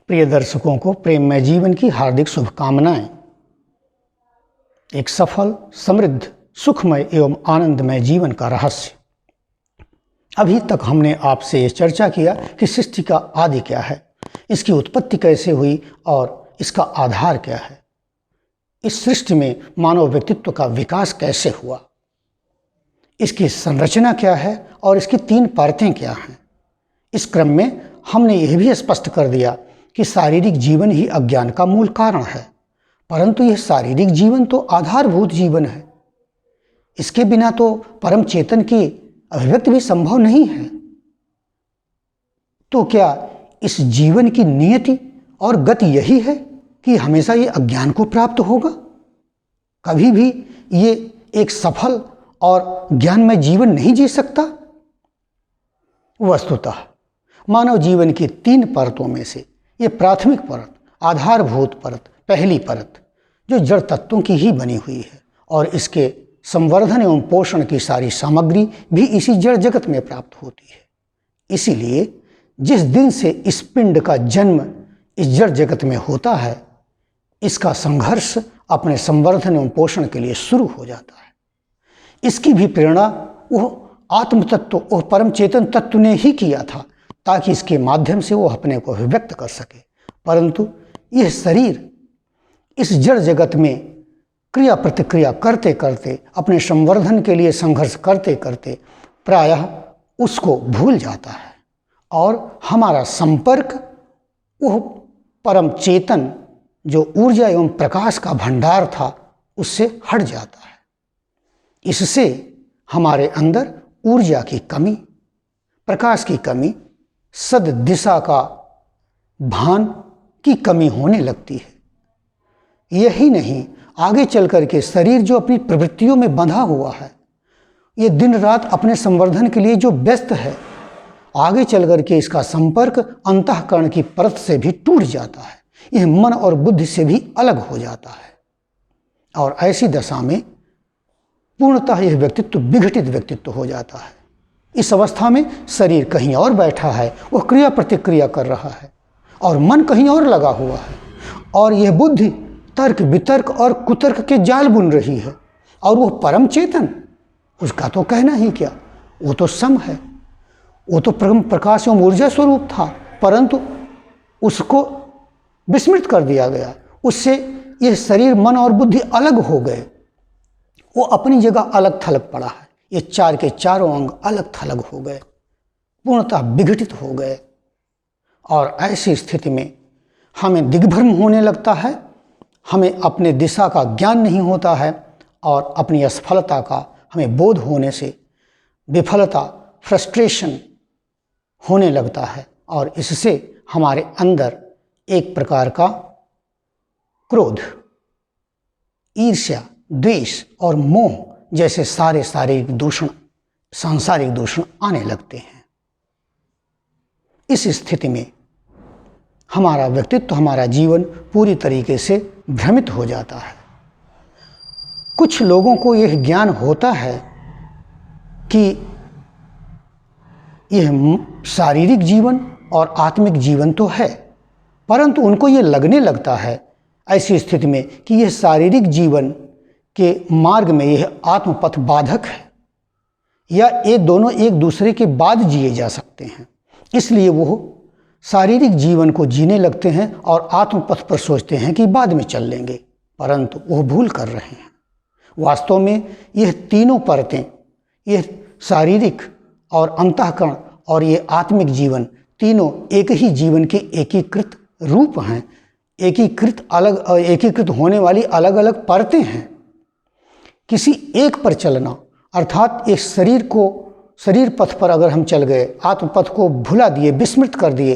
प्रिय दर्शकों को प्रेममय जीवन की हार्दिक शुभकामनाएं। एक सफल, समृद्ध, सुखमय एवं आनंदमय जीवन का रहस्य। अभी तक हमने आपसे ये चर्चा किया कि सृष्टि का आदि क्या है, इसकी उत्पत्ति कैसे हुई और इसका आधार क्या है। इस सृष्टि में मानव व्यक्तित्व का विकास कैसे हुआ, इसकी संरचना क्या है और इसकी 3 परतें क्या हैं। इस क्रम में हमने यह भी स्पष्ट कर दिया कि शारीरिक जीवन ही अज्ञान का मूल कारण है, परंतु यह शारीरिक जीवन तो आधारभूत जीवन है। इसके बिना तो परम चेतन की अभिव्यक्ति भी संभव नहीं है। तो क्या इस जीवन की नियति और गति यही है कि हमेशा ये अज्ञान को प्राप्त होगा? कभी भी ये एक सफल और ज्ञानमय जीवन नहीं जी सकता। वस्तुतः मानव जीवन की 3 परतों में से ये प्राथमिक परत, आधारभूत परत, पहली परत जो जड़ तत्वों की ही बनी हुई है और इसके संवर्धन एवं पोषण की सारी सामग्री भी इसी जड़ जगत में प्राप्त होती है। इसीलिए जिस दिन से इस पिंड का जन्म इस जड़ जगत में होता है, इसका संघर्ष अपने संवर्धन एवं पोषण के लिए शुरू हो जाता है। इसकी भी प्रेरणा वह आत्म तत्व, वह परम चेतन तत्व ने ही किया था, ताकि इसके माध्यम से वो अपने को अभिव्यक्त कर सके। परंतु यह शरीर इस जड़ जगत में क्रिया प्रतिक्रिया करते करते, अपने संवर्धन के लिए संघर्ष करते करते प्रायः उसको भूल जाता है और हमारा संपर्क वह परम चेतन जो ऊर्जा एवं प्रकाश का भंडार था उससे हट जाता है। इससे हमारे अंदर ऊर्जा की कमी, प्रकाश की कमी, सद दिशा का भान की कमी होने लगती है। यही नहीं, आगे चल कर के शरीर जो अपनी प्रवृत्तियों में बंधा हुआ है, ये दिन रात अपने संवर्धन के लिए जो व्यस्त है, आगे चल कर के इसका संपर्क अंतःकरण की परत से भी टूट जाता है। यह मन और बुद्धि से भी अलग हो जाता है और ऐसी दशा में पूर्णतः यह व्यक्तित्व विघटित व्यक्तित्व हो जाता है। इस अवस्था में शरीर कहीं और बैठा है, वह क्रिया प्रतिक्रिया कर रहा है और मन कहीं और लगा हुआ है और यह बुद्धि तर्क वितर्क और कुतर्क के जाल बुन रही है। और वह परम चेतन, उसका तो कहना ही क्या, वो तो सम है, वो तो परम प्रकाश एवं ऊर्जा स्वरूप था, परंतु उसको विस्मृत कर दिया गया। उससे यह शरीर, मन और बुद्धि अलग हो गए, वो अपनी जगह अलग थलग पड़ा है। ये 4 के चारों अंग अलग थलग हो गए, पूर्णतः विघटित हो गए। और ऐसी स्थिति में हमें दिग्भ्रम होने लगता है, हमें अपने दिशा का ज्ञान नहीं होता है और अपनी असफलता का हमें बोध होने से विफलता, फ्रस्ट्रेशन होने लगता है और इससे हमारे अंदर एक प्रकार का क्रोध, ईर्ष्या, द्वेष और मोह जैसे सारे शारीरिक दूषण, सांसारिक दूषण आने लगते हैं। इस स्थिति में हमारा व्यक्तित्व, हमारा जीवन पूरी तरीके से भ्रमित हो जाता है। कुछ लोगों को यह ज्ञान होता है कि यह शारीरिक जीवन और आत्मिक जीवन तो है, परंतु उनको ये लगने लगता है ऐसी स्थिति में कि यह शारीरिक जीवन के मार्ग में यह आत्मपथ बाधक है या ये दोनों एक दूसरे के बाद जिए जा सकते हैं। इसलिए वो शारीरिक जीवन को जीने लगते हैं और आत्मपथ पर सोचते हैं कि बाद में चल लेंगे, परंतु वो भूल कर रहे हैं। वास्तव में यह तीनों परतें, यह शारीरिक और अंतःकरण और ये आत्मिक जीवन, तीनों एक ही जीवन के एकीकृत रूप हैं, एकीकृत होने वाली अलग अलग परतें हैं। किसी एक पर चलना अर्थात इस शरीर पथ पर अगर हम चल गए, आत्मपथ को भुला दिए, विस्मृत कर दिए,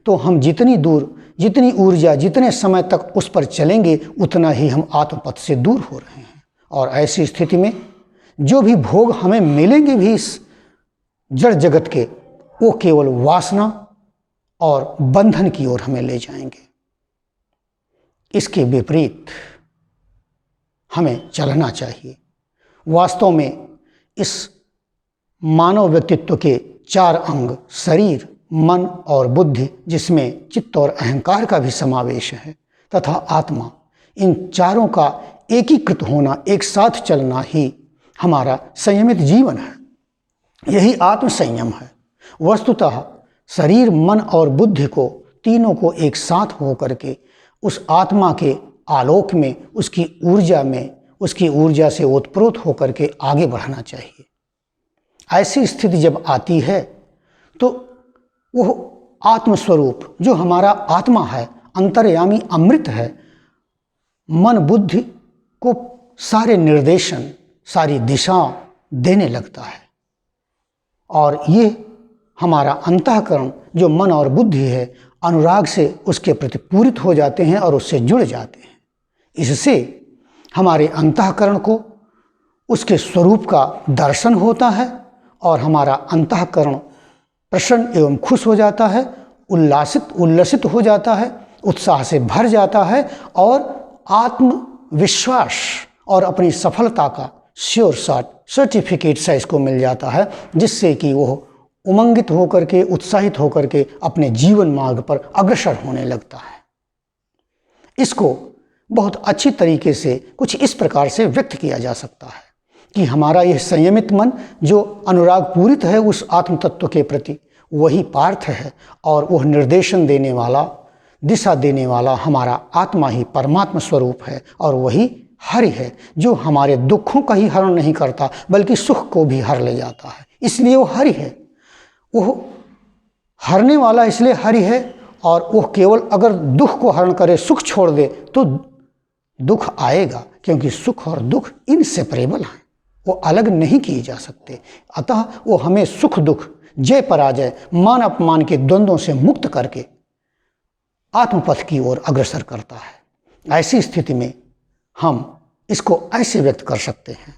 तो हम जितनी दूर, जितनी ऊर्जा, जितने समय तक उस पर चलेंगे, उतना ही हम आत्मपथ से दूर हो रहे हैं। और ऐसी स्थिति में जो भी भोग हमें मिलेंगे भी इस जड़ जगत के, वो केवल वासना और बंधन की ओर हमें ले जाएंगे। इसके विपरीत हमें चलना चाहिए। वास्तव में इस मानव व्यक्तित्व के 4 अंग, शरीर, मन और बुद्धि, जिसमें चित्त और अहंकार का भी समावेश है, तथा आत्मा, इन चारों का एकीकृत होना, एक साथ चलना ही हमारा संयमित जीवन है। यही आत्म संयम है। वस्तुतः शरीर, मन और बुद्धि को, तीनों को एक साथ होकर के उस आत्मा के आलोक में, उसकी ऊर्जा में, उसकी ऊर्जा से ओतप्रोत होकर के आगे बढ़ना चाहिए। ऐसी स्थिति जब आती है तो वह आत्मस्वरूप, जो हमारा आत्मा है, अंतर्यामी अमृत है, मन बुद्धि को सारे निर्देशन, सारी दिशा देने लगता है। और ये हमारा अंतःकरण, जो मन और बुद्धि है, अनुराग से उसके प्रति पूरित हो जाते हैं और उससे जुड़ जाते हैं। इससे हमारे अंतःकरण को उसके स्वरूप का दर्शन होता है और हमारा अंतःकरण प्रसन्न एवं खुश हो जाता है, उल्लसित हो जाता है, उत्साह से भर जाता है और आत्मविश्वास और अपनी सफलता का श्योर शॉट सर्टिफिकेट सा इसको मिल जाता है, जिससे कि वह उमंगित होकर के, उत्साहित होकर के अपने जीवन मार्ग पर अग्रसर होने लगता है। इसको बहुत अच्छी तरीके से कुछ इस प्रकार से व्यक्त किया जा सकता है कि हमारा यह संयमित मन, जो अनुराग पूरित है उस आत्म तत्व के प्रति, वही पार्थ है और वह निर्देशन देने वाला, दिशा देने वाला हमारा आत्मा ही परमात्मा स्वरूप है। और वही हरि है, जो हमारे दुखों का ही हरण नहीं करता बल्कि सुख को भी हर ले जाता है। इसलिए वो हरि है। वह हरने वाला इसलिए हरि है, और वह केवल अगर दुख को हरण करे, सुख छोड़ दे, तो दुख आएगा, क्योंकि सुख और दुख इनसेपरेबल हैं, वो अलग नहीं किए जा सकते। अतः वो हमें सुख दुख, जय पराजय, मान अपमान के द्वंद्वों से मुक्त करके आत्मपथ की ओर अग्रसर करता है। ऐसी स्थिति में हम इसको ऐसे व्यक्त कर सकते हैं,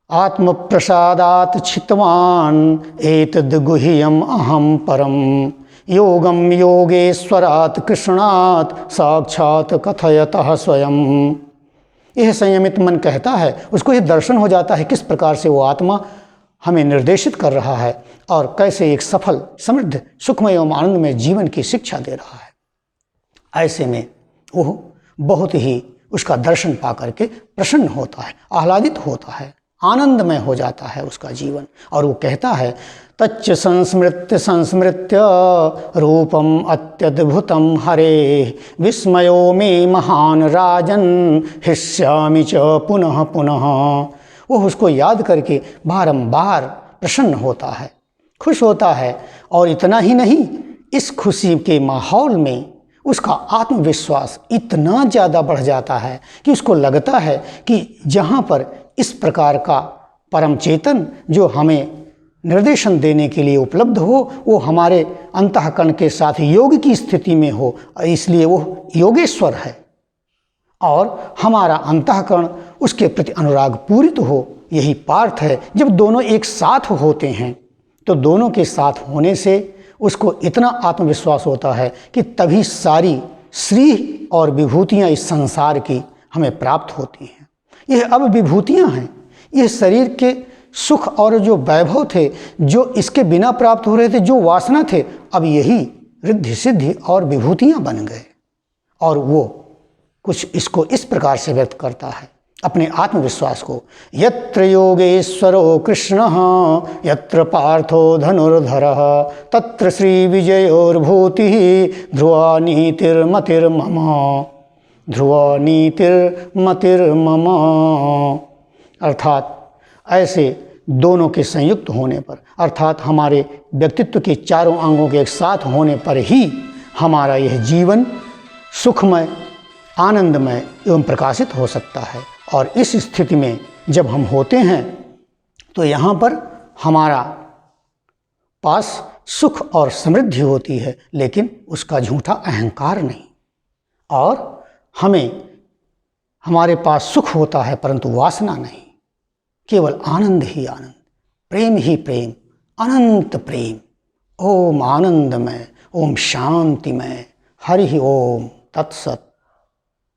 आत्म प्रसादात छित्तवान एतद् गुह्यम अहम परम योगम योगेश्वरात् कृष्णात् साक्षात कथयतः स्वयं। यह संयमित मन कहता है, उसको यह दर्शन हो जाता है किस प्रकार से वो आत्मा हमें निर्देशित कर रहा है और कैसे एक सफल, समृद्ध, सुखमय एवं आनंदमय जीवन की शिक्षा दे रहा है। ऐसे में वह बहुत ही उसका दर्शन पा करके प्रसन्न होता है, आह्लादित होता है, आनंदमय हो जाता है उसका जीवन। और वो कहता है, तच्च संस्मृत्य रूपम अत्यद्भुतम हरे विस्मयो मे महान राजन हिष्यामि च पुनः पुनः। वो उसको याद करके बारंबार प्रसन्न होता है, खुश होता है। और इतना ही नहीं, इस खुशी के माहौल में उसका आत्मविश्वास इतना ज़्यादा बढ़ जाता है कि उसको लगता है कि जहाँ पर इस प्रकार का परम चेतन जो हमें निर्देशन देने के लिए उपलब्ध हो, वो हमारे अंतःकरण के साथ योग की स्थिति में हो, इसलिए वो योगेश्वर है। और हमारा अंतःकरण उसके प्रति अनुराग पूरित हो, यही पार्थ है। जब दोनों एक साथ होते हैं तो दोनों के साथ होने से उसको इतना आत्मविश्वास होता है कि तभी सारी श्री और विभूतियाँ इस संसार की हमें प्राप्त होती हैं। यह अब विभूतियाँ हैं, यह शरीर के सुख और जो वैभव थे, जो इसके बिना प्राप्त हो रहे थे, जो वासना थे, अब यही रिद्धि सिद्धि और विभूतियाँ बन गए। और वो कुछ इसको इस प्रकार से व्यक्त करता है अपने आत्मविश्वास को, यत्र योगेश्वरो कृष्णः यत्र पार्थो धनुर्धरः तत्र श्री विजयोर्भूतिः ध्रुवा नीतिर्मतिर्मम, ध्रुवा नीतिर्मतिर्मम। अर्थात ऐसे दोनों के संयुक्त होने पर, अर्थात हमारे व्यक्तित्व के चारों अंगों के एक साथ होने पर ही हमारा यह जीवन सुखमय, आनंदमय एवं प्रकाशित हो सकता है। और इस स्थिति में जब हम होते हैं तो यहाँ पर हमारा पास सुख और समृद्धि होती है, लेकिन उसका झूठा अहंकार नहीं। और हमारे पास सुख होता है परंतु वासना नहीं, केवल आनंद ही आनंद, प्रेम ही प्रेम, अनंत प्रेम। ओम आनंदमय, ओम शांतिमय, हरि ओम तत्सत।